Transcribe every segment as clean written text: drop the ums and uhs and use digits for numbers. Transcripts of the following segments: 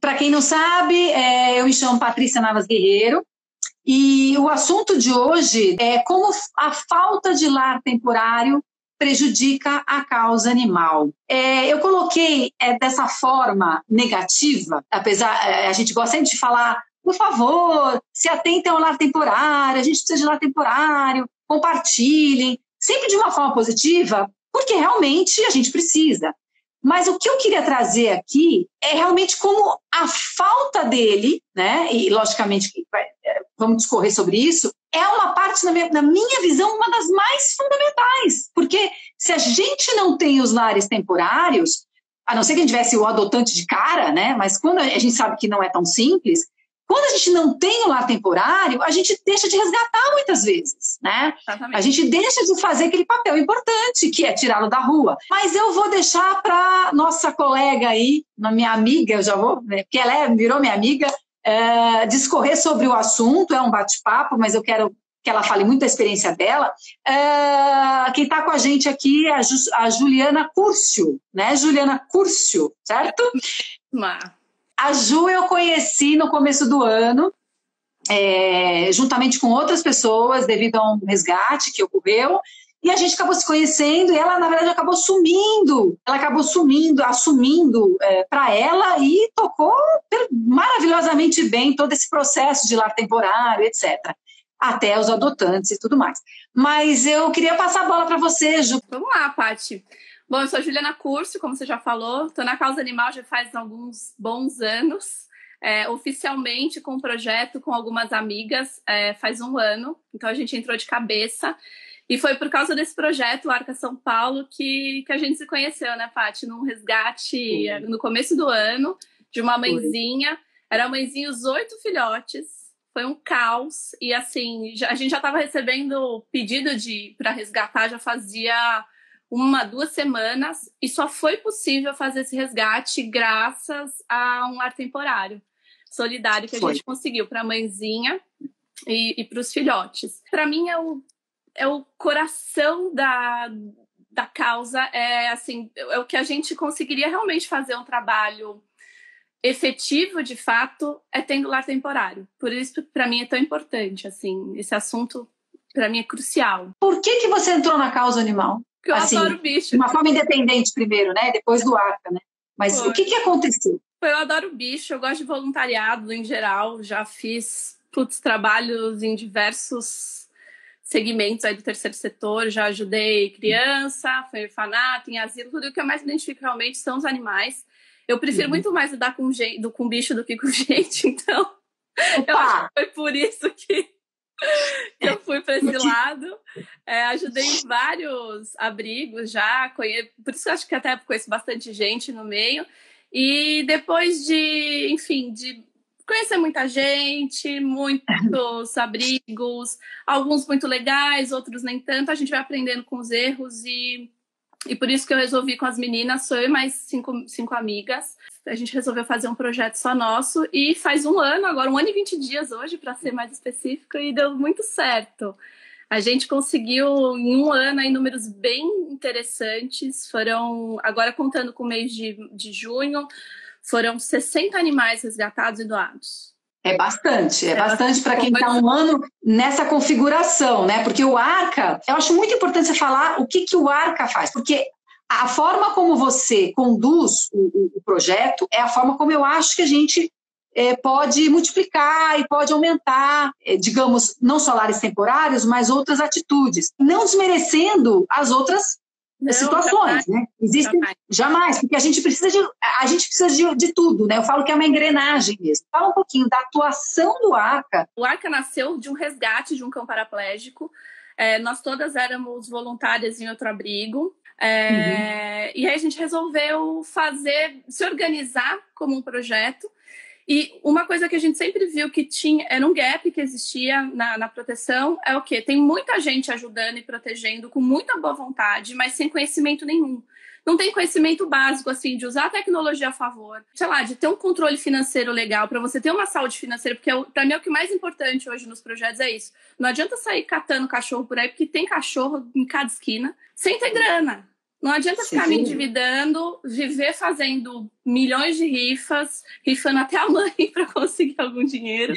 para quem não sabe, eu me chamo Patrícia Navas Guerreiro e o assunto de hoje é como a falta de lar temporário prejudica a causa animal. Eu coloquei dessa forma negativa, apesar a gente gosta sempre de falar, por favor, se atentem ao lar temporário, a gente precisa de lar temporário, compartilhem, sempre de uma forma positiva, porque realmente a gente precisa. Mas o que eu queria trazer aqui é realmente como a falta dele, né? E logicamente vamos discorrer sobre isso, é uma parte, na minha visão, uma das mais fundamentais. Porque se a gente não tem os lares temporários, a não ser que a gente tivesse o adotante de cara, né? Mas quando a gente sabe que não é tão simples, quando a gente não tem o lar temporário, a gente deixa de resgatar muitas vezes, né? Exatamente. A gente deixa de fazer aquele papel importante, que é tirá-lo da rua. Mas eu vou deixar para nossa colega aí, minha amiga, eu já vou, né, porque ela virou minha amiga, discorrer sobre o assunto, é um bate-papo, mas eu quero que ela fale muito da experiência dela. Quem está com a gente aqui é a Juliana Curcio, né? Juliana Curcio, certo? A Ju eu conheci no começo do ano, juntamente com outras pessoas, devido a um resgate que ocorreu, e a gente acabou se conhecendo, e ela, na verdade, acabou sumindo. Ela acabou assumindo para ela e tocou maravilhosamente bem todo esse processo de lar temporário, etc. Até os adotantes e tudo mais. Mas eu queria passar a bola para você, Ju. Vamos lá, Paty. Bom, eu sou a Juliana Curcio, como você já falou, estou na causa animal já faz alguns bons anos, oficialmente com um projeto com algumas amigas faz 1 ano, então a gente entrou de cabeça e foi por causa desse projeto, o Arca São Paulo, que a gente se conheceu, né, Paty? Num resgate no começo do ano, de uma mãezinha, era uma mãezinha, os 8 filhotes, foi um caos, e assim, a gente já estava recebendo pedido para resgatar, já fazia 1, 2 semanas, e só foi possível fazer esse resgate graças a um lar temporário solidário que a gente conseguiu para a mãezinha e para os filhotes. Para mim é o coração da causa, assim, é o que a gente conseguiria realmente fazer um trabalho efetivo, de fato, tendo lar temporário. Por isso, para mim, é tão importante, assim, esse assunto, para mim, é crucial. Por que você entrou na causa animal? Porque eu adoro bicho. De uma forma independente primeiro, né? Depois do Arca, né? Mas o que aconteceu? Eu adoro bicho, eu gosto de voluntariado em geral, já fiz trabalhos em diversos segmentos aí do terceiro setor, já ajudei criança, foi em orfanato, em asilo, tudo o que eu mais me identifico realmente são os animais. Eu prefiro muito mais lidar com bicho do que com gente, então eu acho que foi por isso que eu fui para esse lado. Ajudei em vários abrigos já, por isso que eu acho que até conheço bastante gente no meio. E depois de conhecer muita gente, muitos abrigos, alguns muito legais, outros nem tanto, a gente vai aprendendo com os erros e por isso que eu resolvi com as meninas, sou eu e mais 5 amigas, a gente resolveu fazer um projeto só nosso e faz 1 ano, agora 1 ano e 20 dias hoje, para ser mais específico, e deu muito certo. A gente conseguiu em 1 ano aí números bem interessantes, foram, agora contando com o mês de junho, foram 60 animais resgatados e doados. É bastante para quem está 1 ano nessa configuração, né? Porque o Arca, eu acho muito importante você falar o que o Arca faz, porque a forma como você conduz o projeto é a forma como eu acho que a gente pode multiplicar e pode aumentar, digamos, não só lares temporários, mas outras atitudes, não desmerecendo as outras situações, jamais, né? Existem jamais, porque a gente precisa de tudo, né? Eu falo que é uma engrenagem mesmo. Fala um pouquinho da atuação do Arca. O Arca nasceu de um resgate de um cão paraplégico. Nós todas éramos voluntárias em outro abrigo. E aí a gente resolveu se organizar como um projeto. E uma coisa que a gente sempre viu que era um gap que existia na proteção, é o quê? Tem muita gente ajudando e protegendo com muita boa vontade, mas sem conhecimento nenhum. Não tem conhecimento básico, assim, de usar a tecnologia a favor, sei lá, de ter um controle financeiro legal, para você ter uma saúde financeira, porque para mim é o que mais importante hoje nos projetos é isso. Não adianta sair catando cachorro por aí, porque tem cachorro em cada esquina, sem ter grana. Não adianta ficar me endividando, viver fazendo milhões de rifas, rifando até a mãe para conseguir algum dinheiro,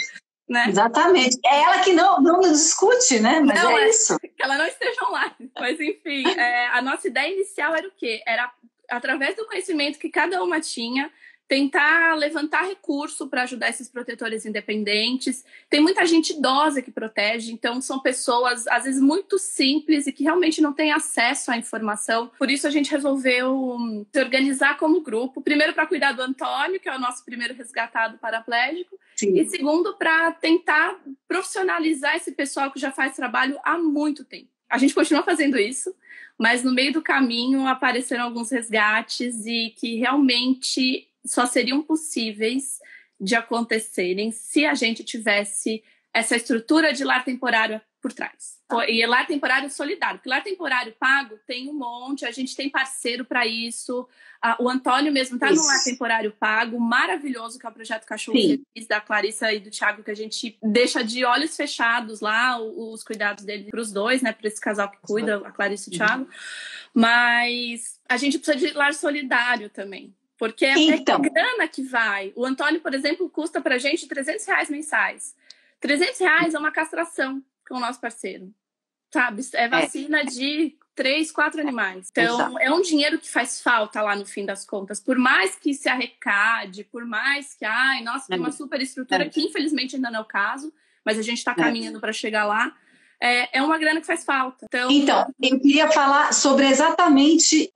né? Exatamente. É ela que não discute, né? Mas não, isso. Que ela não esteja online. Mas, enfim, a nossa ideia inicial era o quê? Era, através do conhecimento que cada uma tinha, tentar levantar recurso para ajudar esses protetores independentes. Tem muita gente idosa que protege, então são pessoas, às vezes, muito simples e que realmente não têm acesso à informação. Por isso, a gente resolveu se organizar como grupo. Primeiro, para cuidar do Antônio, que é o nosso primeiro resgatado paraplégico. Sim. E segundo, para tentar profissionalizar esse pessoal que já faz trabalho há muito tempo. A gente continua fazendo isso, mas no meio do caminho apareceram alguns resgates e que realmente só seriam possíveis de acontecerem se a gente tivesse essa estrutura de lar temporário por trás. E lar temporário solidário, porque lar temporário pago tem um monte, a gente tem parceiro para isso. O Antônio mesmo está num lar temporário pago, maravilhoso, que é o Projeto Cachorro Feliz, da Clarissa e do Thiago, que a gente deixa de olhos fechados lá os cuidados dele para os dois, né, para esse casal que cuida, a Clarissa e o Thiago. Mas a gente precisa de lar solidário também. Porque é a grana que vai. O Antônio, por exemplo, custa pra gente R$300 mensais. R$300 é uma castração com o nosso parceiro. Sabe? É vacina de 3, 4 animais. Então, é um dinheiro que faz falta lá no fim das contas. Por mais que se arrecade, por mais que, tem uma super estrutura, que infelizmente ainda não é o caso, mas a gente está caminhando para chegar lá. É uma grana que faz falta. Então, eu queria falar sobre exatamente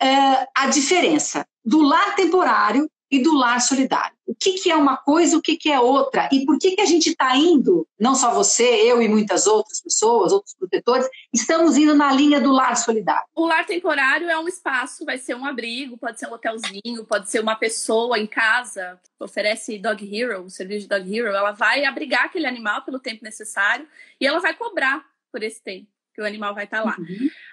a diferença do lar temporário e do lar solidário. O que é uma coisa, o que é outra? E por que a gente está indo, não só você, eu e muitas outras pessoas, outros protetores, estamos indo na linha do lar solidário? O lar temporário é um espaço, vai ser um abrigo, pode ser um hotelzinho, pode ser uma pessoa em casa que oferece Dog Hero, o serviço de Dog Hero. Ela vai abrigar aquele animal pelo tempo necessário e ela vai cobrar por esse tempo que o animal vai estar lá.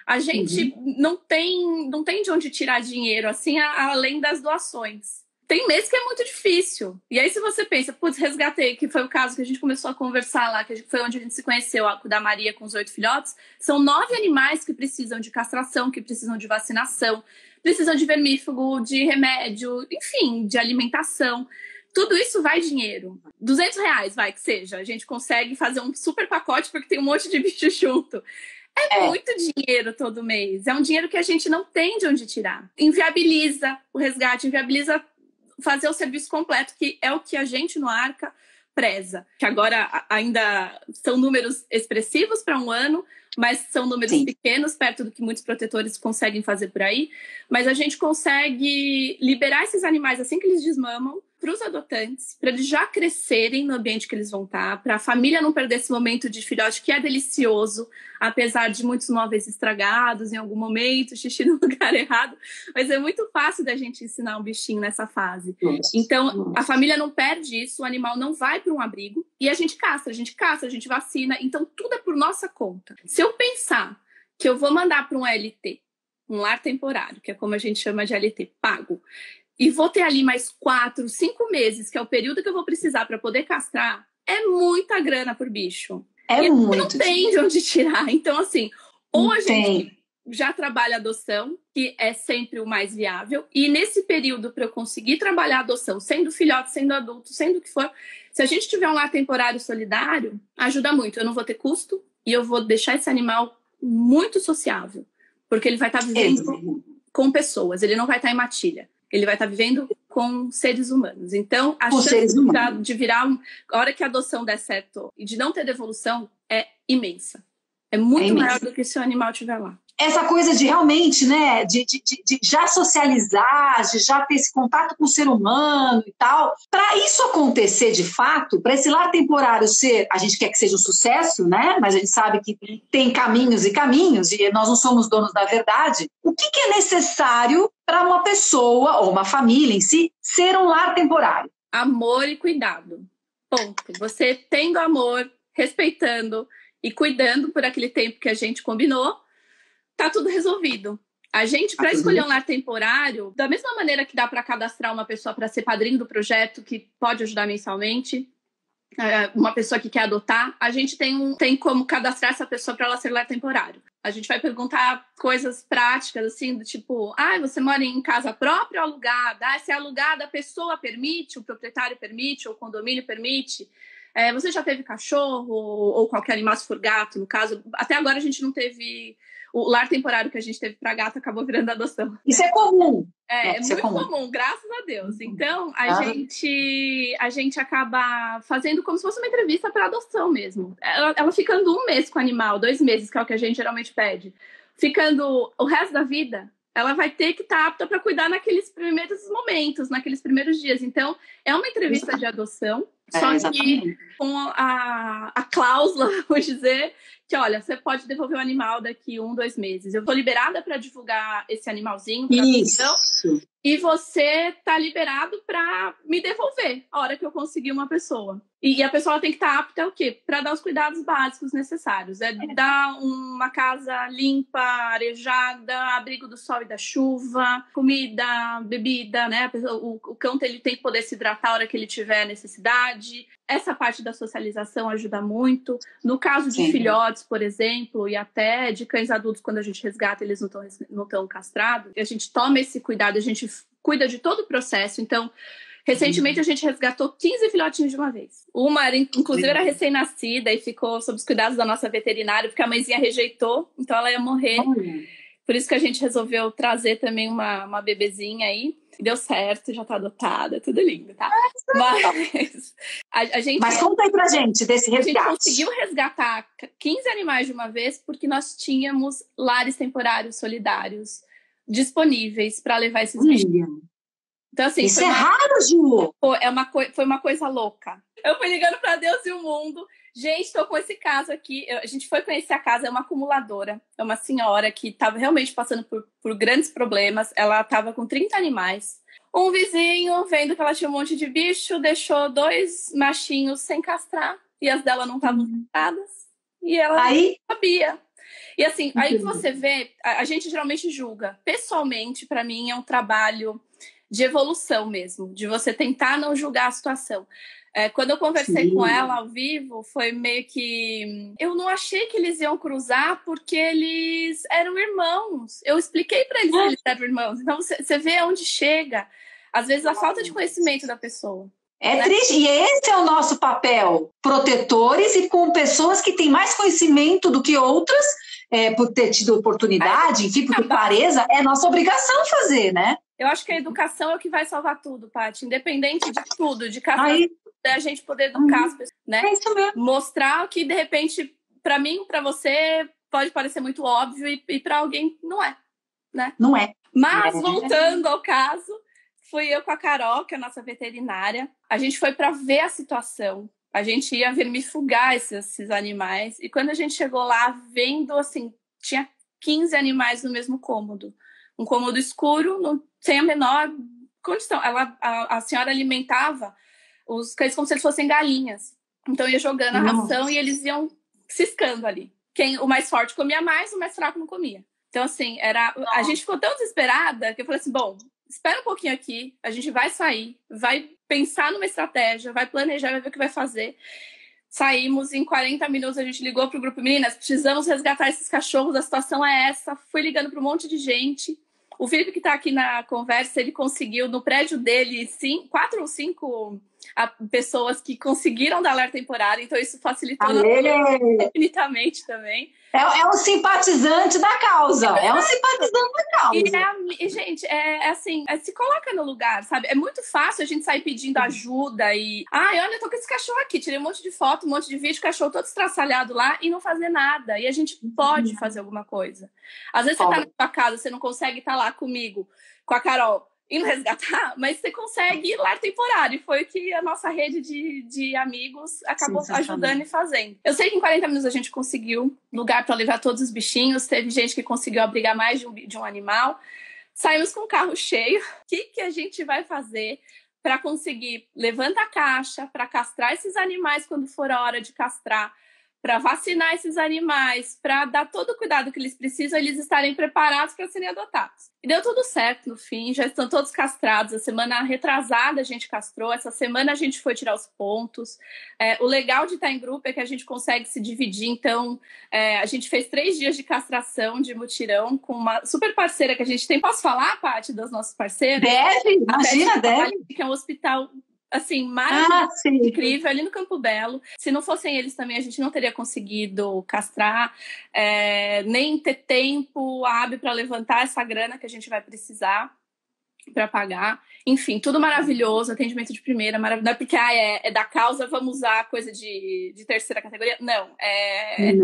A gente não tem de onde tirar dinheiro, assim, além das doações. Tem mês que é muito difícil. E aí, se você pensa, resgatei, que foi o caso que a gente começou a conversar lá, que foi onde a gente se conheceu, da Maria com os 8 filhotes, são 9 animais que precisam de castração, que precisam de vacinação, precisam de vermífugo, de remédio, enfim, de alimentação. Tudo isso vai dinheiro. R$200 vai que seja. A gente consegue fazer um super pacote porque tem um monte de bicho junto. É muito dinheiro todo mês. É um dinheiro que a gente não tem de onde tirar. Inviabiliza o resgate, inviabiliza fazer o serviço completo, que é o que a gente no Arca preza. Que agora ainda são números expressivos para um ano, mas são números pequenos, perto do que muitos protetores conseguem fazer por aí. Mas a gente consegue liberar esses animais assim que eles desmamam para os adotantes, para eles já crescerem no ambiente que eles vão estar, para a família não perder esse momento de filhote que é delicioso, apesar de muitos móveis estragados em algum momento, xixi no lugar errado, mas é muito fácil da gente ensinar um bichinho nessa fase. Então, a família não perde isso, o animal não vai para um abrigo, e a gente castra, a gente vacina, então tudo é por nossa conta. Se eu pensar que eu vou mandar para um LT, um lar temporário, que é como a gente chama de LT, pago, e vou ter ali mais 4, 5 meses, que é o período que eu vou precisar para poder castrar, é muita grana por bicho. É muito. Não tem de onde tirar. Então, assim, ou a gente já trabalha adoção, que é sempre o mais viável, e nesse período, para eu conseguir trabalhar a adoção, sendo filhote, sendo adulto, sendo o que for, se a gente tiver um lar temporário solidário, ajuda muito. Eu não vou ter custo e eu vou deixar esse animal muito sociável, porque ele vai estar vivendo com pessoas, ele não vai estar em matilha. Ele vai estar vivendo com seres humanos. Então, a chance de virar... A hora que a adoção der certo e de não ter devolução é imensa. É muito maior do que se o animal estiver lá. Essa coisa de realmente, né, de já socializar, de já ter esse contato com o ser humano e tal. Para isso acontecer de fato, para esse lar temporário ser, a gente quer que seja um sucesso, né? Mas a gente sabe que tem caminhos e caminhos, e nós não somos donos da verdade. O que é necessário para uma pessoa, ou uma família em si, ser um lar temporário? Amor e cuidado. Ponto. Você tendo amor, respeitando e cuidando por aquele tempo que a gente combinou, tá tudo resolvido. A gente, para escolher um lar temporário, da mesma maneira que dá para cadastrar uma pessoa para ser padrinho do projeto, que pode ajudar mensalmente, uma pessoa que quer adotar, a gente tem como cadastrar essa pessoa para ela ser lar temporário. A gente vai perguntar coisas práticas, assim, do tipo, você mora em casa própria ou alugada? Se é alugada, a pessoa permite, o proprietário permite, ou o condomínio permite. Você já teve cachorro ou qualquer animal, se for gato, no caso? Até agora a gente não teve... O lar temporário que a gente teve para gato acabou virando adoção. Isso é comum. É muito comum, graças a Deus. Então, a gente acaba fazendo como se fosse uma entrevista para adoção mesmo. Ela ficando 1 mês com o animal, 2 meses, que é o que a gente geralmente pede. Ficando o resto da vida, ela vai ter que estar apta para cuidar naqueles primeiros momentos, naqueles primeiros dias. Então, é uma entrevista de adoção, só que com a cláusula, vamos dizer, que, olha, você pode devolver o animal daqui 1, 2 meses. Eu tô liberada para divulgar esse animalzinho para adoção. E você tá liberado para me devolver a hora que eu conseguir uma pessoa. E a pessoa tem que estar apta o quê? Para dar os cuidados básicos necessários. Dar uma casa limpa, arejada, abrigo do sol e da chuva, comida, bebida, né? O cão ele tem que poder se hidratar a hora que ele tiver necessidade. Essa parte da socialização ajuda muito. No caso de filhotes, por exemplo, e até de cães adultos, quando a gente resgata, eles não estão castrados. A gente toma esse cuidado, a gente cuida de todo o processo. Então, recentemente a gente resgatou 15 filhotinhos de uma vez. Uma, inclusive, era recém-nascida e ficou sob os cuidados da nossa veterinária, porque a mãezinha rejeitou, então ela ia morrer. Por isso que a gente resolveu trazer também uma bebezinha aí. Deu certo, já tá adotada, tudo lindo, tá? Mas conta aí pra gente desse resgate. A gente conseguiu resgatar 15 animais de uma vez porque nós tínhamos lares temporários solidários disponíveis para levar esses bichos. Então, assim, isso é raro, Ju! Foi uma coisa louca. Eu fui ligando para Deus e o mundo. Gente, estou com esse caso aqui. A gente foi conhecer a casa, é uma acumuladora. É uma senhora que estava realmente passando por grandes problemas. Ela estava com 30 animais. Um vizinho, vendo que ela tinha um monte de bicho, deixou 2 machinhos sem castrar. E as dela não estavam castradas. E ela não sabia. E assim, aí que você vê, a gente geralmente julga. Pessoalmente, para mim, é um trabalho de evolução mesmo. De você tentar não julgar a situação. Quando eu conversei com ela ao vivo, foi meio que... Eu não achei que eles iam cruzar porque eles eram irmãos. Eu expliquei para eles que eles eram irmãos. Então, você vê onde chega. Às vezes, a falta de conhecimento da pessoa. Triste. E esse é o nosso papel. Protetores e com pessoas que têm mais conhecimento do que outras, por ter tido oportunidade, enfim, por clareza, é nossa obrigação fazer, né? Eu acho que a educação é o que vai salvar tudo, Paty. Independente de tudo, de a gente poder educar as pessoas, né? É isso mesmo. Mostrar que, de repente, para mim, para você, pode parecer muito óbvio e para alguém não é, né? Não é. Mas, voltando ao caso, fui eu com a Carol, que é a nossa veterinária. A gente foi para ver a situação. A gente ia vermifugar esses animais. E quando a gente chegou lá, vendo, assim, tinha 15 animais no mesmo cômodo. Um cômodo escuro, sem a menor condição. A senhora alimentava os cães como se eles fossem galinhas. Então ia jogando a ração e eles iam ciscando ali. O mais forte comia mais, o mais fraco não comia. Então, assim, a gente ficou tão desesperada que eu falei assim, bom, espera um pouquinho aqui, a gente vai sair, vai pensar numa estratégia, vai planejar, vai ver o que vai fazer. Saímos, em 40 minutos a gente ligou pro grupo, meninas, precisamos resgatar esses cachorros, a situação é essa. Fui ligando para um monte de gente. O Felipe, que está aqui na conversa, ele conseguiu, no prédio dele, 4 ou 5 pessoas que conseguiram dar lar temporário, então isso facilitou infinitamente também. É um simpatizante da causa, é um simpatizante da causa. E gente, assim, se coloca no lugar, sabe? É muito fácil a gente sair pedindo ajuda e... olha, eu tô com esse cachorro aqui, tirei um monte de foto, um monte de vídeo, cachorro todo estraçalhado lá e não fazer nada. E a gente pode fazer alguma coisa. Às vezes você tá na sua casa, você não consegue estar lá comigo, com a Carol, indo resgatar, mas você consegue ir lar temporário. E foi o que a nossa rede de amigos acabou ajudando e fazendo. Eu sei que em 40 minutos a gente conseguiu lugar para levar todos os bichinhos. Teve gente que conseguiu abrigar mais de um animal. Saímos com o carro cheio. O que a gente vai fazer para conseguir levantar a caixa, para castrar esses animais quando for a hora de castrar, para vacinar esses animais, para dar todo o cuidado que eles precisam, eles estarem preparados para serem adotados. E deu tudo certo no fim, já estão todos castrados. A semana retrasada a gente castrou, essa semana a gente foi tirar os pontos. O legal de estar em grupo é que a gente consegue se dividir, então a gente fez 3 dias de castração, de mutirão, com uma super parceira que a gente tem. Posso falar, Paty, dos nossos parceiros? Deve, imagina, deve. Que é um hospital... assim, maravilhoso, incrível, ali no Campo Belo. Se não fossem eles também, a gente não teria conseguido castrar, nem ter tempo hábil para levantar essa grana que a gente vai precisar para pagar. Enfim, tudo maravilhoso, atendimento de primeira, maravilhoso. Não é porque é da causa, vamos usar coisa de terceira categoria. Não,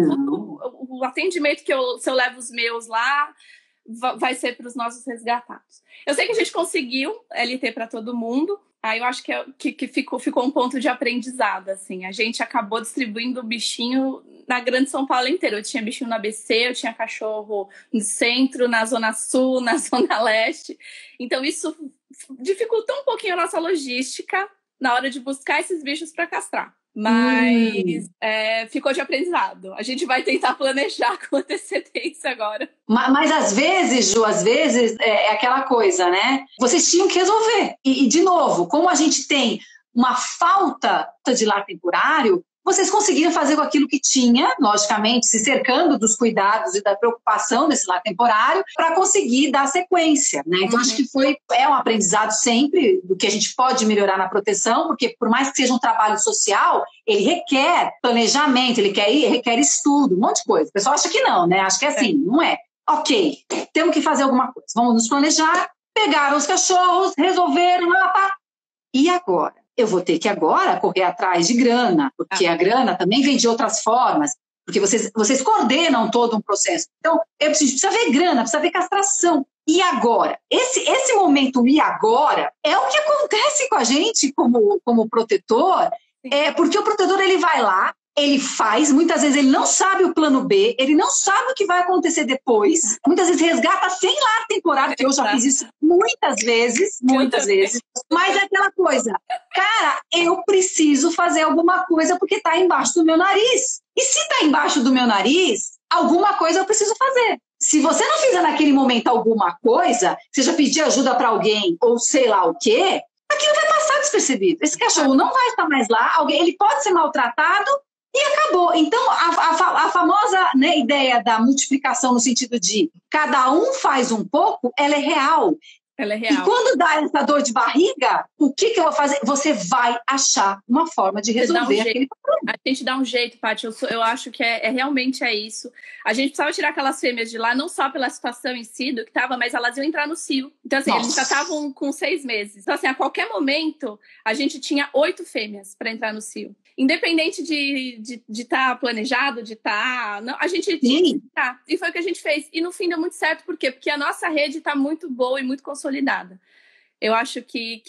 tudo, o atendimento se eu levo os meus lá, vai ser para os nossos resgatados. Eu sei que a gente conseguiu LT para todo mundo. Aí eu acho que ficou um ponto de aprendizado, assim. A gente acabou distribuindo o bichinho na Grande São Paulo inteira. Eu tinha bichinho no ABC, eu tinha cachorro no centro, na Zona Sul, na Zona Leste. Então isso dificultou um pouquinho a nossa logística na hora de buscar esses bichos para castrar. Mas ficou de aprendizado. A gente vai tentar planejar com antecedência agora. Mas às vezes, Ju, é aquela coisa, né? Vocês tinham que resolver. E de novo, como a gente tem uma falta de lar temporário, vocês conseguiram fazer com aquilo que tinha, logicamente, se cercando dos cuidados e da preocupação desse lar temporário, para conseguir dar sequência, né? Então, acho que é um aprendizado sempre do que a gente pode melhorar na proteção, porque por mais que seja um trabalho social, ele requer planejamento, ele requer estudo, um monte de coisa. O pessoal acha que não, né? Acho que é assim, não é. Ok, temos que fazer alguma coisa. Vamos nos planejar, pegaram os cachorros, resolveram, e agora? Eu vou ter que agora correr atrás de grana, porque a grana também vem de outras formas, porque vocês coordenam todo um processo. Então, precisa ver grana, precisa ver castração. E agora? Esse momento e agora é o que acontece com a gente como protetor, porque o protetor ele vai lá, ele faz, muitas vezes ele não sabe o plano B, ele não sabe o que vai acontecer depois, muitas vezes resgata sem lar temporário, que eu já fiz isso muitas vezes, mas é aquela coisa, cara, eu preciso fazer alguma coisa porque está embaixo do meu nariz. E se está embaixo do meu nariz, alguma coisa eu preciso fazer. Se você não fizer naquele momento alguma coisa, seja pedir ajuda para alguém ou sei lá o quê, aquilo vai passar despercebido. Esse cachorro não vai estar mais lá, ele pode ser maltratado, e acabou. Então, a famosa, né, ideia da multiplicação no sentido de cada um faz um pouco, ela é real. Ela é real. E quando dá essa dor de barriga, o que eu vou fazer? Você vai achar uma forma de resolver aquele problema. A gente dá um jeito, Paty. Eu acho que realmente é isso. A gente precisava tirar aquelas fêmeas de lá, não só pela situação em si do que estava, mas elas iam entrar no cio. Então, assim, eles já estavam com 6 meses. Então, assim, a qualquer momento, a gente tinha 8 fêmeas para entrar no cio. Independente de estar planejado, de estar... a gente tinha que estar. E foi o que a gente fez. E no fim deu muito certo. Por quê? Porque a nossa rede está muito boa e muito consolidada. Eu acho que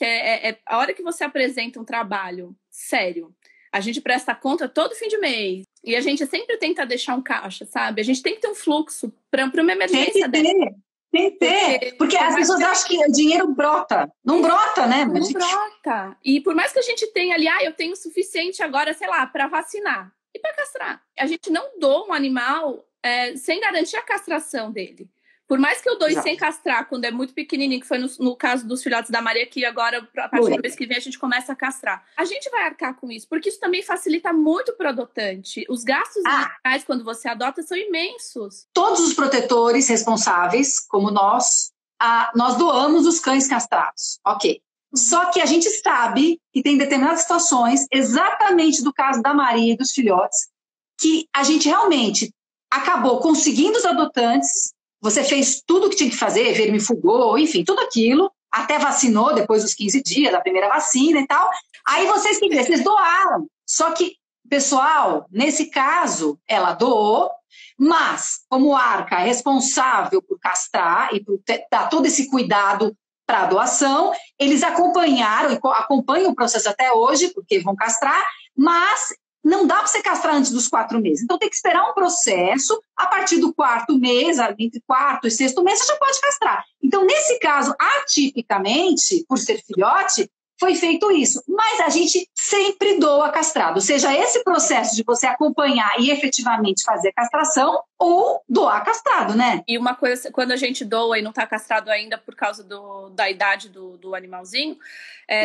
a hora que você apresenta um trabalho sério, a gente presta conta todo fim de mês. E a gente sempre tenta deixar um caixa, sabe? A gente tem que ter um fluxo para uma emergência dessa. Tem que ter, porque as pessoas acham que o dinheiro brota. Não brota, né? Não brota. E por mais que a gente tenha ali, eu tenho o suficiente agora, sei lá, para vacinar e para castrar. A gente não doa um animal sem garantir a castração dele. Por mais que eu doe sem castrar, quando é muito pequenininho, que foi no caso dos filhotes da Maria, que agora, a partir do mês que vem, a gente começa a castrar. A gente vai arcar com isso, porque isso também facilita muito para o adotante. Os gastos iniciais, quando você adota, são imensos. Todos os protetores responsáveis, como nós doamos os cães castrados. Ok. Só que a gente sabe que tem determinadas situações, exatamente do caso da Maria e dos filhotes, que a gente realmente acabou conseguindo os adotantes. Você fez tudo o que tinha que fazer, vermifugou, enfim, tudo aquilo, até vacinou depois dos 15 dias, da primeira vacina e tal. Aí vocês doaram. Só que, pessoal, nesse caso, ela doou, mas como Arca é responsável por castrar e por dar todo esse cuidado para a doação, eles acompanharam e acompanham o processo até hoje, porque vão castrar, mas não dá para você castrar antes dos 4 meses. Então tem que esperar um processo, a partir do 4º mês, entre 4º e 6º mês, você já pode castrar. Então, nesse caso, atipicamente, por ser filhote, foi feito isso. Mas a gente sempre doa castrado, seja esse processo de você acompanhar e efetivamente fazer castração ou doar castrado, né? E uma coisa, quando a gente doa e não está castrado ainda por causa da idade do animalzinho,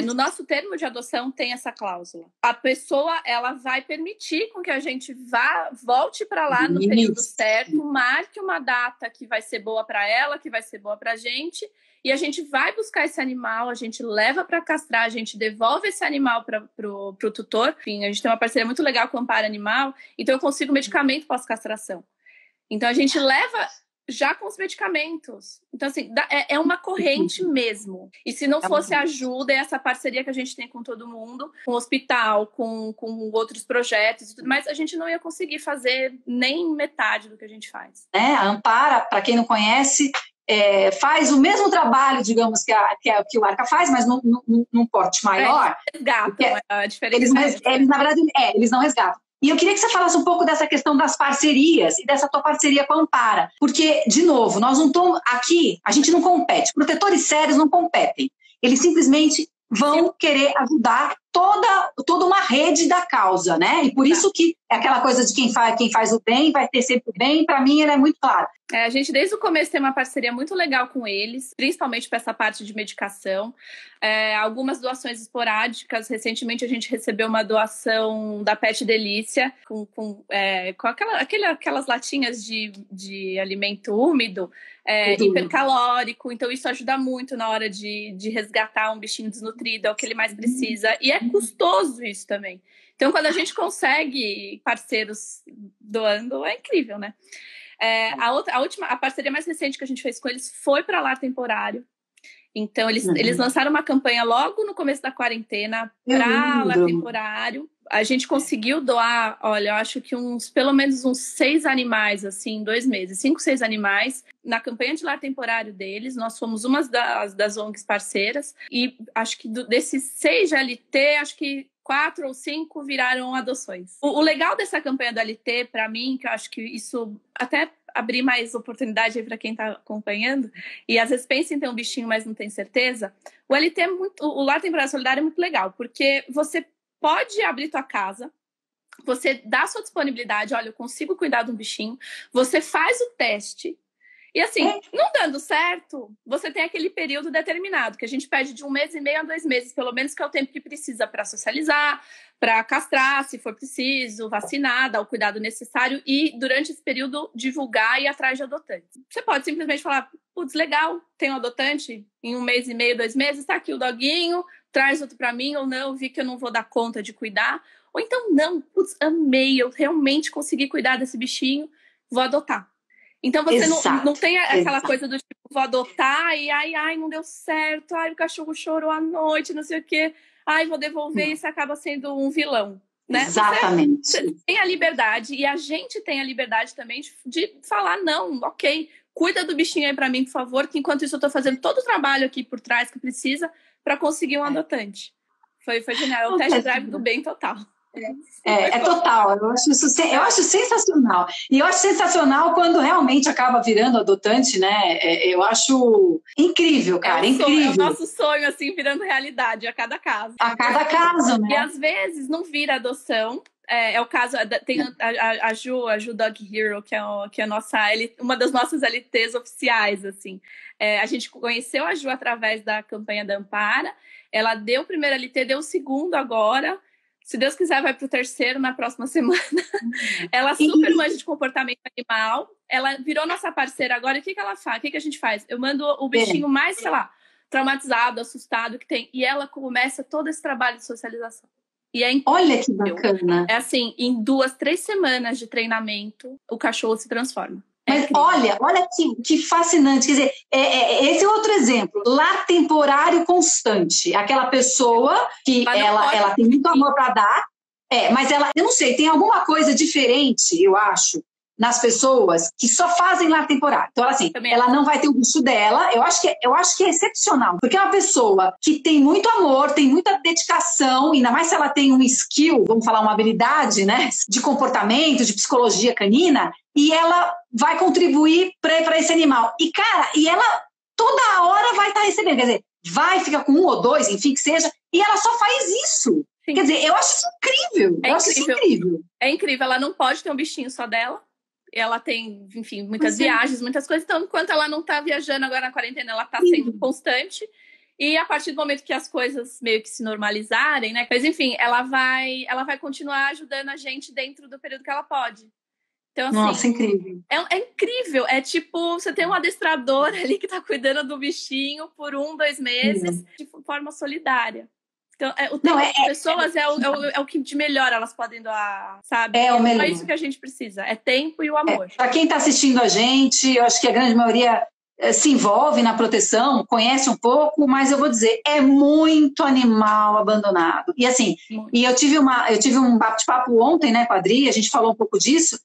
no nosso termo de adoção tem essa cláusula. A pessoa, ela vai permitir com que a gente volte para lá no período certo, marque uma data que vai ser boa para ela, que vai ser boa para a gente, e a gente vai buscar esse animal, a gente leva para castrar, a gente devolve esse animal para o tutor. Enfim, a gente tem uma parceria muito legal com o Amparo Animal, então eu consigo medicamento pós-castração. Então, a gente leva já com os medicamentos. Então, assim, é uma corrente mesmo. E se não fosse a ajuda e essa parceria que a gente tem com todo mundo, com o hospital, com outros projetos e tudo mais, a gente não ia conseguir fazer nem metade do que a gente faz. A Ampara, para quem não conhece, faz o mesmo trabalho, digamos, que o Arca faz, mas num porte maior. Eles resgatam, a diferença. Eles, na verdade, eles não resgatam. E eu queria que você falasse um pouco dessa questão das parcerias e dessa tua parceria com a Ampara. Porque, de novo, nós não estamos aqui, a gente não compete. Protetores sérios não competem. Eles simplesmente vão querer ajudar toda uma rede da causa, né? E por isso que é aquela coisa de quem faz o bem vai ter sempre o bem, para mim, ela é muito clara. A gente, desde o começo, tem uma parceria muito legal com eles, principalmente para essa parte de medicação. Algumas doações esporádicas. Recentemente, a gente recebeu uma doação da Pet Delícia, com aquelas latinhas de alimento úmido, hipercalórico. Então, isso ajuda muito na hora de resgatar um bichinho desnutrido, é o que ele mais precisa. E é custoso isso também. Então, quando a gente consegue parceiros doando, é incrível, né? A parceria mais recente que a gente fez com eles foi para lar temporário. Então, eles lançaram uma campanha logo no começo da quarentena para lar temporário. A gente conseguiu doar, olha, eu acho que pelo menos uns 6 animais, assim, em 2 meses. 5, 6 animais. Na campanha de lar temporário deles, nós fomos uma das ONGs parceiras. E acho que desses 6 de LT, acho que 4 ou 5 viraram adoções. O legal dessa campanha do LT, para mim, que eu acho que isso até abrir mais oportunidade aí para quem está acompanhando, e às vezes pensa em ter um bichinho, mas não tem certeza, o Lar Temporário Solidário é muito legal, porque você pode abrir tua casa, você dá a sua disponibilidade, olha, eu consigo cuidar de um bichinho, você faz o teste, e assim, não dando certo, você tem aquele período determinado, que a gente pede de 1 mês e meio a 2 meses, pelo menos, que é o tempo que precisa para socializar, para castrar, se for preciso, vacinar, dar o cuidado necessário e, durante esse período, divulgar e ir atrás de adotantes. Você pode simplesmente falar, putz, legal, tem um adotante em 1 mês e meio, 2 meses, tá aqui o doguinho, traz outro para mim, ou não, vi que eu não vou dar conta de cuidar. Ou então, não, putz, amei, eu realmente consegui cuidar desse bichinho, vou adotar. Então você não tem aquela coisa do tipo, vou adotar e ai, não deu certo, ai, o cachorro chorou à noite, não sei o quê, ai, vou devolver e você acaba sendo um vilão, né? Exatamente. Você tem a liberdade e a gente tem a liberdade também de falar, não, ok, cuida do bichinho aí pra mim, por favor, que enquanto isso eu tô fazendo todo o trabalho aqui por trás que precisa para conseguir um adotante. Foi genial, é o test drive do bem total. É total, eu acho sensacional. E eu acho sensacional quando realmente acaba virando adotante, né? Eu acho incrível, cara, incrível. É o nosso sonho, assim, virando realidade a cada caso. A cada caso, né? E às vezes não vira adoção. É o caso, tem a Ju Dog Hero, que é uma das nossas LTs oficiais, assim. A gente conheceu a Ju através da campanha da Ampara. Ela deu o primeiro LT, deu o segundo agora. Se Deus quiser, vai pro 3º na próxima semana. Ela super manja de comportamento animal. Ela virou nossa parceira agora. E o que ela faz? O que a gente faz? Eu mando o bichinho mais, sei lá, traumatizado, assustado que tem. E ela começa todo esse trabalho de socialização. E olha que bacana. É assim, em 2, 3 semanas de treinamento, o cachorro se transforma. Mas olha que fascinante. Quer dizer, esse é outro exemplo. Lar temporário constante. Aquela pessoa que ela tem muito amor para dar, mas eu não sei, tem alguma coisa diferente, eu acho, nas pessoas que só fazem lar temporário. Então, assim, ela não vai ter o bicho dela. Eu acho que é excepcional. Porque é uma pessoa que tem muito amor, tem muita dedicação, ainda mais se ela tem um skill, vamos falar, uma habilidade, né, de comportamento, de psicologia canina, e ela vai contribuir para esse animal. E, cara, ela toda hora vai estar recebendo. Quer dizer, fica com 1 ou 2, enfim, que seja, e ela só faz isso. Sim. Quer dizer, eu acho isso incrível. É incrível. Ela não pode ter um bichinho só dela. Ela tem, enfim, muitas viagens, muitas coisas. Então, enquanto ela não tá viajando agora na quarentena, ela tá sendo constante. E a partir do momento que as coisas meio que se normalizarem, né? Mas, enfim, ela vai continuar ajudando a gente dentro do período que ela pode. Então, assim, nossa, incrível. É incrível. É tipo, você tem um adestrador ali que tá cuidando do bichinho por 2 meses de forma solidária. Então, o tempo das pessoas é o que de melhor elas podem doar, sabe? É o melhor. É isso que a gente precisa. É tempo e o amor. Para quem está assistindo a gente, eu acho que a grande maioria se envolve na proteção, conhece um pouco, mas eu vou dizer, é muito animal abandonado. E assim, eu tive um bate-papo ontem, né, com a Adri, a gente falou um pouco disso,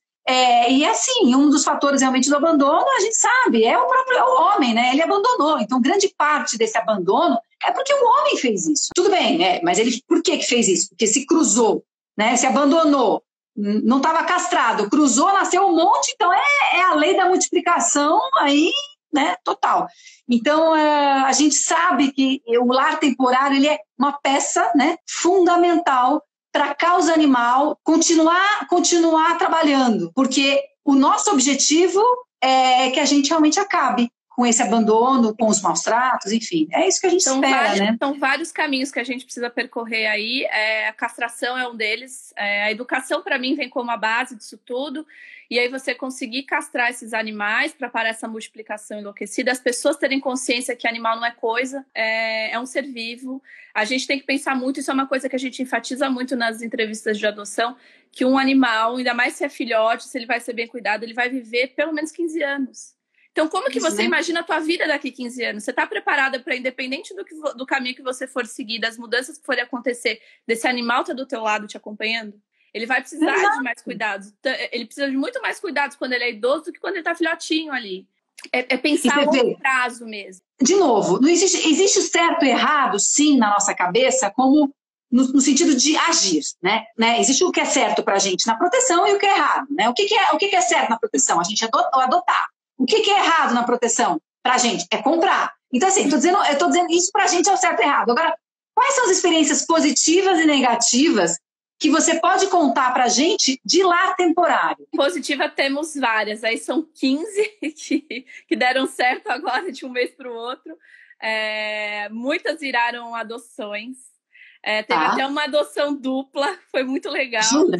e assim, um dos fatores realmente do abandono, a gente sabe, é o próprio homem, né? Ele abandonou. Então, grande parte desse abandono é porque o homem fez isso. Tudo bem, mas ele por que fez isso? Porque se cruzou, né? Se abandonou, não estava castrado, cruzou, nasceu um monte, então é a lei da multiplicação aí, né? Total. Então, a gente sabe que o lar temporário ele é uma peça, né, fundamental para a causa animal continuar trabalhando, porque o nosso objetivo é que a gente realmente acabe com esse abandono, com os maus tratos, enfim, é isso que a gente espera, né? São vários caminhos que a gente precisa percorrer aí, a castração é um deles, a educação para mim vem como a base disso tudo, e aí você conseguir castrar esses animais para parar essa multiplicação enlouquecida, as pessoas terem consciência que animal não é coisa, é um ser vivo, a gente tem que pensar muito, isso é uma coisa que a gente enfatiza muito nas entrevistas de adoção, que um animal, ainda mais se é filhote, se ele vai ser bem cuidado, ele vai viver pelo menos 15 anos. Então, como que você imagina a tua vida daqui 15 anos? Você está preparada para, independente do caminho que você for seguir, das mudanças que forem acontecer, desse animal estar do teu lado te acompanhando? Ele vai precisar de mais cuidados. Ele precisa de muito mais cuidados quando ele é idoso do que quando ele está filhotinho ali. É pensar a longo prazo mesmo. De novo, não existe o certo e errado, sim, na nossa cabeça, como no sentido de agir, né? Existe o que é certo para a gente na proteção e o que é errado, né? O que é certo na proteção? A gente adotar. O que é errado na proteção para a gente? É comprar. Então, assim, eu tô dizendo isso para a gente é o certo e errado. Agora, quais são as experiências positivas e negativas que você pode contar para a gente de lar temporário? Positiva temos várias. Aí são 15 que deram certo agora de um mês para o outro. Muitas viraram adoções. Teve até uma adoção dupla, foi muito legal. Jura?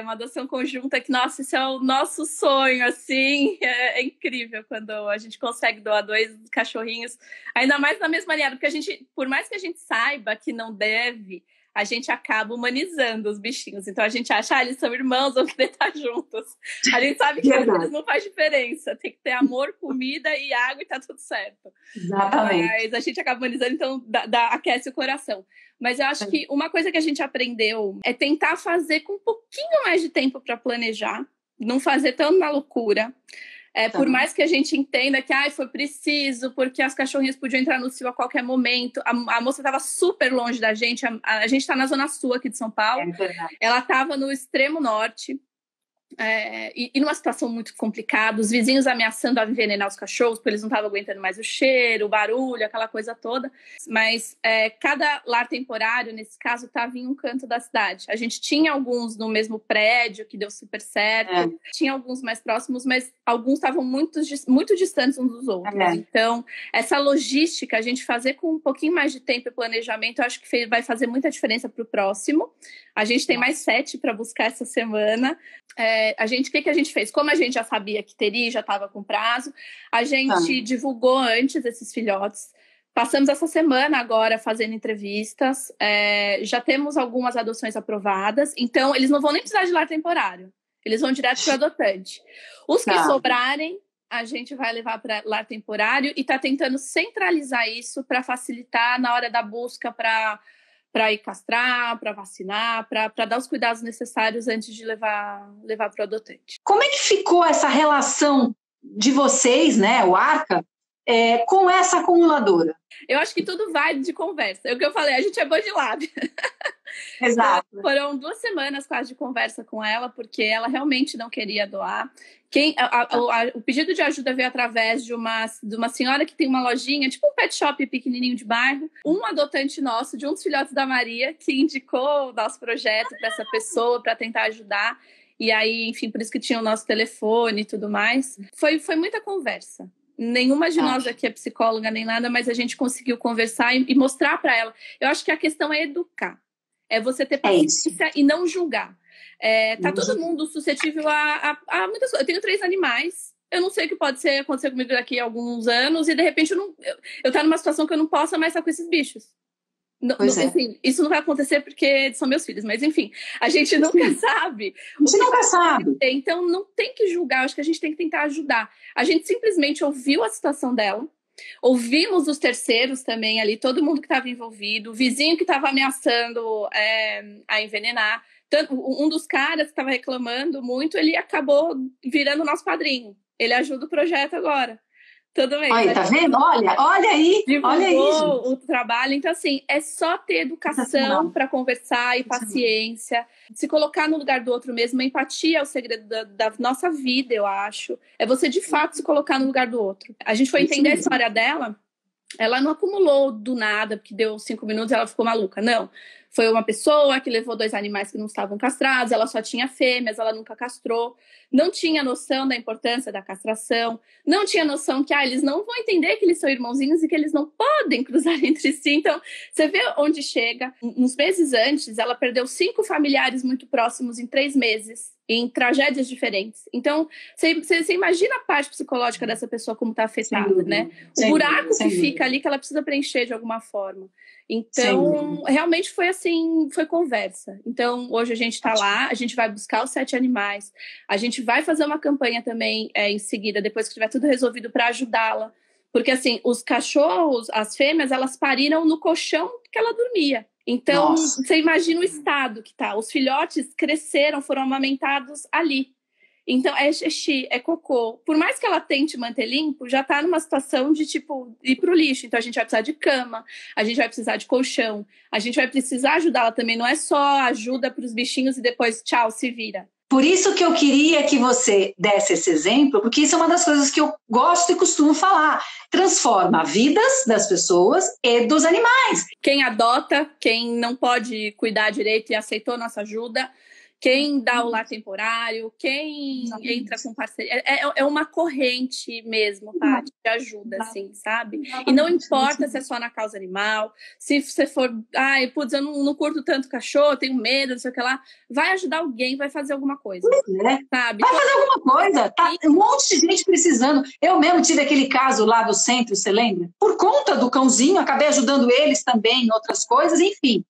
Uma adoção conjunta que, nossa, isso é o nosso sonho, assim, é incrível quando a gente consegue doar 2 cachorrinhos, ainda mais da mesma maneira, porque a gente, por mais que a gente saiba que não deve, a gente acaba humanizando os bichinhos, então a gente acha, eles são irmãos, vão querer estar juntos, a gente sabe que eles não faz diferença, tem que ter amor, comida e água e tá tudo certo. Exatamente. Mas a gente acaba humanizando, então aquece o coração. Mas eu acho que uma coisa que a gente aprendeu é tentar fazer com um pouquinho mais de tempo para planejar, não fazer tão na loucura. Por mais que a gente entenda que foi preciso, porque as cachorrinhas podiam entrar no cio a qualquer momento. A moça estava super longe da gente. A gente está na zona sul aqui de São Paulo. Ela estava no extremo norte. E numa situação muito complicada, os vizinhos ameaçando a envenenar os cachorros, porque eles não estavam aguentando mais o cheiro, o barulho, aquela coisa toda. Mas cada lar temporário, nesse caso, estava em um canto da cidade. A gente tinha alguns no mesmo prédio, que deu super certo, tinha alguns mais próximos, mas alguns estavam muito distantes uns dos outros. Então, essa logística, a gente fazer com um pouquinho mais de tempo e planejamento, eu acho que vai fazer muita diferença para o próximo. A gente tem mais 7 para buscar essa semana. O que a gente fez? Como a gente já sabia que teria, já estava com prazo, a gente divulgou antes esses filhotes. Passamos essa semana agora fazendo entrevistas. Já temos algumas adoções aprovadas. Então, eles não vão nem precisar de lar temporário. Eles vão direto para o adotante. Os que sobrarem, a gente vai levar para lar temporário e está tentando centralizar isso para facilitar na hora da busca para ir castrar, para vacinar, para dar os cuidados necessários antes de levar para o adotante. Como é que ficou essa relação de vocês, né, o Arca, com essa acumuladora? Eu acho que tudo vai de conversa. É o que eu falei, a gente é body lab. Exato. Foram 2 semanas quase de conversa com ela, porque ela realmente não queria doar. O pedido de ajuda veio através de uma senhora que tem uma lojinha, tipo um pet shop pequenininho de bairro. Um adotante nosso, de um dos filhotes da Maria, que indicou o nosso projeto para essa pessoa, para tentar ajudar. E aí, enfim, por isso que tinha o nosso telefone e tudo mais. Foi muita conversa. Nenhuma de nós aqui é psicóloga nem nada, mas a gente conseguiu conversar e mostrar para ela. Eu acho que a questão é educar. É você ter paciência e não julgar. Tá todo mundo suscetível a muitas coisas. Eu tenho 3 animais. Eu não sei o que pode acontecer comigo daqui a alguns anos e de repente eu tá numa situação que eu não possa mais estar com esses bichos. Enfim, isso não vai acontecer porque são meus filhos, mas enfim, a gente nunca sabe. A gente nunca sabe. Então não tem que julgar, acho que a gente tem que tentar ajudar. A gente simplesmente ouviu a situação dela, ouvimos os terceiros também ali, todo mundo que estava envolvido, o vizinho que estava ameaçando a envenenar. Um dos caras que estava reclamando muito, ele acabou virando nosso padrinho. Ele ajuda o projeto agora. Tudo bem. Olha, tá vendo? Olha aí. Olha aí, o trabalho. Então, assim, é só ter educação para conversar e paciência. Se colocar no lugar do outro mesmo. A empatia é o segredo da nossa vida, eu acho. É você, de fato, se colocar no lugar do outro. A gente foi entender a história dela. Ela não acumulou do nada, porque deu 5 minutos e ela ficou maluca. Não. Foi uma pessoa que levou 2 animais que não estavam castrados, ela só tinha fêmeas, ela nunca castrou, não tinha noção da importância da castração, não tinha noção que eles não vão entender que eles são irmãozinhos e que eles não podem cruzar entre si. Então, você vê onde chega. Uns meses antes, ela perdeu 5 familiares muito próximos em 3 meses, em tragédias diferentes. Então, você imagina a parte psicológica dessa pessoa como está afetada, né? O buraco que fica ali que ela precisa preencher de alguma forma. Então, realmente foi assim, foi conversa. Então, hoje a gente está lá, a gente vai buscar os 7 animais, a gente vai fazer uma campanha também em seguida, depois que tiver tudo resolvido, para ajudá-la. Porque, assim, os cachorros, as fêmeas, elas pariram no colchão que ela dormia. Então, você imagina o estado que tá. Os filhotes cresceram, foram amamentados ali. Então, é xixi, é cocô. Por mais que ela tente manter limpo, já tá numa situação de, tipo, ir pro lixo. Então, a gente vai precisar de cama, a gente vai precisar de colchão, a gente vai precisar ajudá-la também. Não é só ajuda pros bichinhos e depois, tchau, se vira. Por isso que eu queria que você desse esse exemplo, porque isso é uma das coisas que eu gosto e costumo falar. Transforma vidas das pessoas e dos animais. Quem adota, quem não pode cuidar direito e aceitou nossa ajuda, quem dá o lar temporário, quem entra com parceria. É uma corrente mesmo, Paty, de ajuda, assim, sabe? E não importa se é só na causa animal, se você for, eu não curto tanto cachorro, tenho medo, não sei o que lá, vai ajudar alguém, vai fazer alguma coisa. Sabe? Vai fazer alguma coisa. Tá um monte de gente precisando. Eu mesmo tive aquele caso lá do centro, você lembra? Por conta do cãozinho, acabei ajudando eles também em outras coisas, enfim.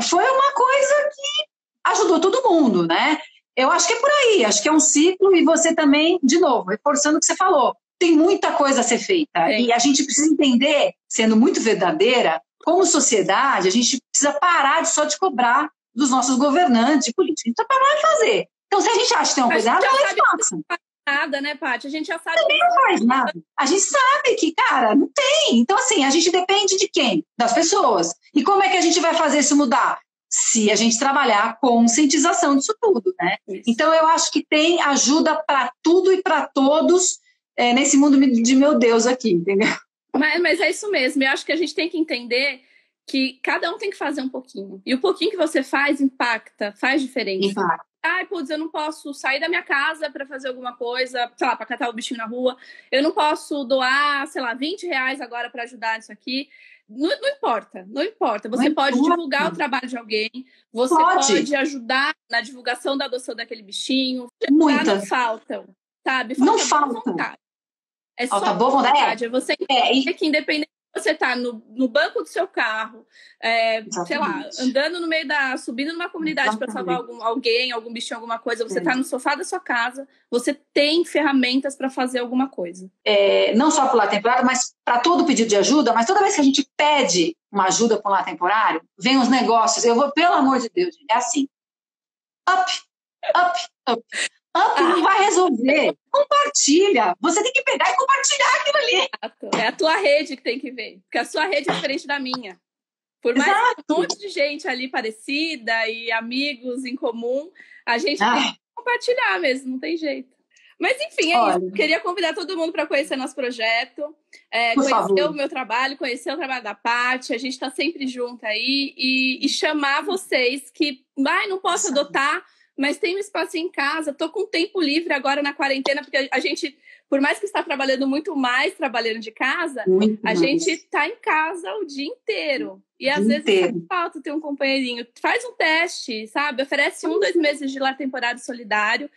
Foi uma coisa que ajudou todo mundo, né? Eu acho que é por aí, acho que é um ciclo e você também, de novo, reforçando o que você falou, tem muita coisa a ser feita e a gente precisa entender, sendo muito verdadeira, como sociedade, a gente precisa parar só de cobrar dos nossos governantes e políticos, a gente precisa parar de fazer. Então, se a gente acha que tem uma coisa errada, ela faça. Nada, né, Paty? A gente já sabe. Também não faz nada. A gente sabe que, cara, não tem. Então, assim, a gente depende de quem? Das pessoas. E como é que a gente vai fazer isso mudar? Se a gente trabalhar a conscientização disso tudo, né? Isso. Então, eu acho que tem ajuda para tudo e para todos nesse mundo de meu Deus aqui, entendeu? Mas é isso mesmo. Eu acho que a gente tem que entender que cada um tem que fazer um pouquinho. E o pouquinho que você faz impacta, faz diferença. Impacta. Eu não posso sair da minha casa para fazer alguma coisa, sei lá, para catar o bichinho na rua. Eu não posso doar, sei lá, R$20 agora para ajudar nisso aqui. Não importa. Você pode divulgar o trabalho de alguém, você pode ajudar na divulgação da adoção daquele bichinho. Muitas. Não faltam, sabe? Não faltam. É só boa vontade. É você entender que independente de você estar no banco do seu carro, sei lá, andando no meio subindo numa comunidade para salvar alguém, algum bichinho, alguma coisa, você está no sofá da sua casa, você tem ferramentas para fazer alguma coisa. Não só para o lar temporário, mas para todo pedido de ajuda, mas toda vez que a gente pede uma ajuda para o lar temporário, vem os negócios, pelo amor de Deus, é assim, up. Up não vai resolver. Compartilha. Você tem que pegar e compartilhar aquilo ali. É a tua rede que tem que ver. Porque a sua rede é diferente da minha. Por mais que tenha um monte de gente ali parecida e amigos em comum, a gente tem que compartilhar mesmo, não tem jeito. Mas enfim, é isso. Queria convidar todo mundo para conhecer nosso projeto, conhecer o meu trabalho, conhecer o trabalho da Paty. A gente está sempre junto aí e chamar vocês que não posso adotar, mas tem um espaço em casa. Tô com tempo livre agora na quarentena, porque a gente, por mais que está trabalhando muito mais, trabalhando de casa, a gente está em casa o dia inteiro. E às vezes falta ter um companheirinho. Faz um teste, sabe? Oferece 2 meses de lar temporário solidário.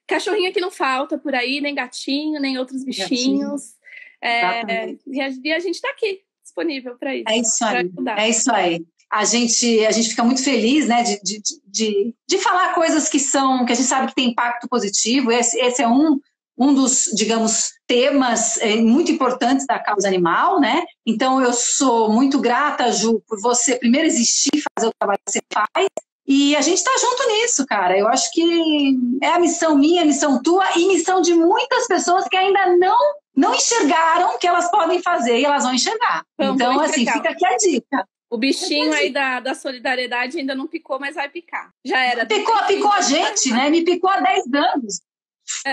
Cachorrinho que não falta por aí, nem gatinho, nem outros bichinhos. E a gente está aqui, disponível para isso. É isso aí. É isso aí. A gente fica muito feliz, né, de falar coisas que a gente sabe que tem impacto positivo. Esse é um dos, digamos, temas muito importantes da causa animal, né? Então, eu sou muito grata, Ju, por você primeiro existir e fazer o trabalho que você faz. E a gente está junto nisso, cara. Eu acho que é a missão minha, a missão tua e missão de muitas pessoas que ainda não enxergaram que elas podem fazer e elas vão enxergar. Então, assim, fica aqui a dica. O bichinho aí da solidariedade ainda não picou, mas vai picar. Já era. Picou a gente, né? Me picou há 10 anos.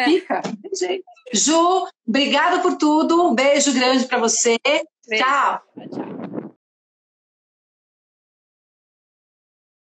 Fica, tem jeito. Ju, obrigada por tudo. Um beijo grande para você. Beijo. Tchau. Tchau.